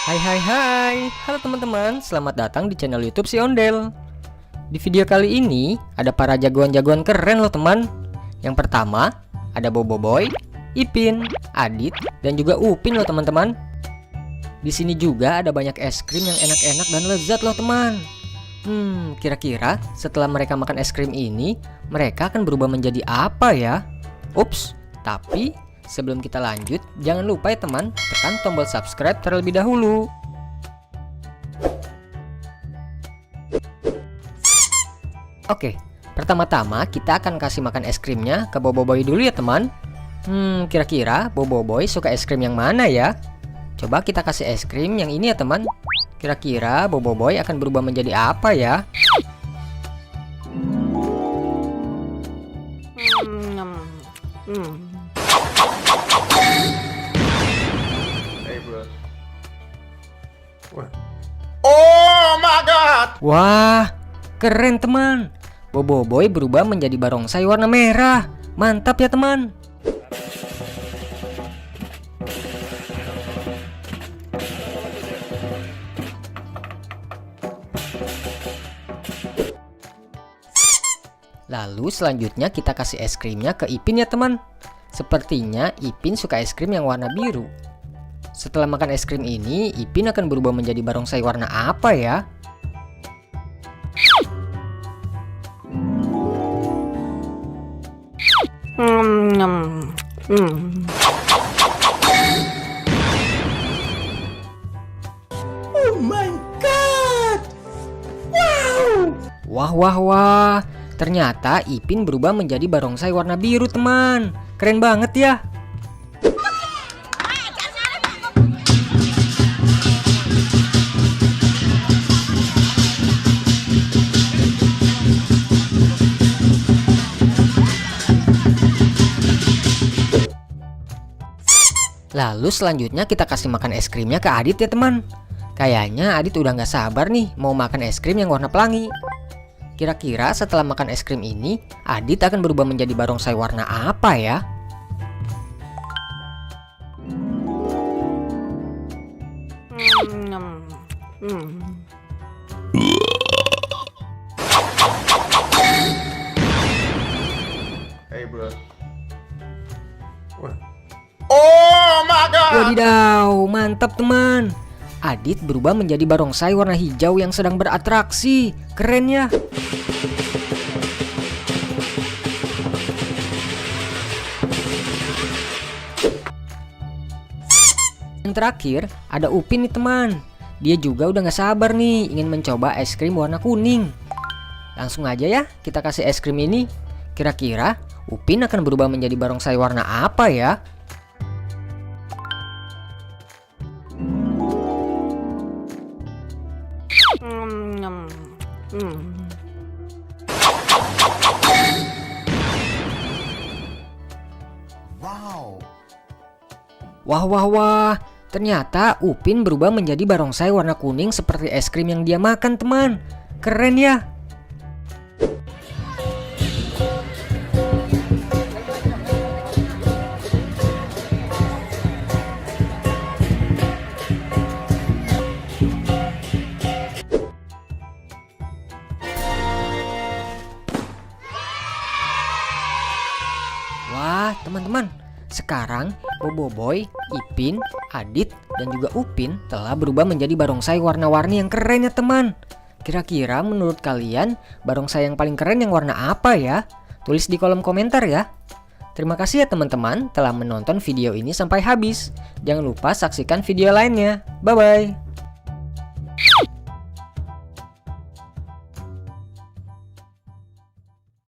Hai, halo teman-teman, selamat datang di channel YouTube si Ondel. Di video kali ini ada para jagoan-jagoan keren loh teman. Yang pertama ada Boboiboy, Ipin, Adit, dan juga Upin loh teman-teman. Di sini juga ada banyak es krim yang enak-enak dan lezat loh teman. Kira-kira setelah mereka makan es krim ini, mereka akan berubah menjadi apa ya? Ups, tapi sebelum kita lanjut, jangan lupa ya teman, tekan tombol subscribe terlebih dahulu. Oke, pertama-tama kita akan kasih makan es krimnya ke Boboiboy dulu ya teman. Kira-kira Boboiboy suka es krim yang mana ya? Coba kita kasih es krim yang ini ya teman. Kira-kira Boboiboy akan berubah menjadi apa ya? Oh my god. Wah, keren teman. Boboiboy berubah menjadi barongsai warna merah. Mantap ya teman. Lalu selanjutnya kita kasih es krimnya ke Ipin ya teman. Sepertinya Ipin suka es krim yang warna biru. Setelah makan es krim ini, Ipin akan berubah menjadi barongsai warna apa ya? Oh my god. Wow. Wah. Ternyata Ipin berubah menjadi barongsai warna biru teman. Keren banget ya. Lalu selanjutnya kita kasih makan es krimnya ke Adit ya teman. Kayaknya Adit udah gak sabar nih mau makan es krim yang warna pelangi. Kira-kira setelah makan es krim ini, Adit akan berubah menjadi barongsai warna apa ya? Hey bro. Oh my god. Wadidaw, mantap teman. Adit berubah menjadi barongsai warna hijau yang sedang beratraksi. Keren ya. Yang terakhir ada Upin nih teman. Dia juga udah gak sabar nih ingin mencoba es krim warna kuning. Langsung aja ya kita kasih es krim ini. Kira-kira Upin akan berubah menjadi barongsai warna apa ya? Wah. Ternyata Upin berubah menjadi barongsai warna kuning seperti es krim yang dia makan teman. Keren ya. Wah teman-teman, sekarang Boboiboy, Ipin, Adit, dan juga Upin telah berubah menjadi barongsai warna-warni yang keren ya teman. Kira-kira menurut kalian barongsai yang paling keren yang warna apa ya? Tulis di kolom komentar ya. Terima kasih ya teman-teman telah menonton video ini sampai habis. Jangan lupa saksikan video lainnya. Bye-bye.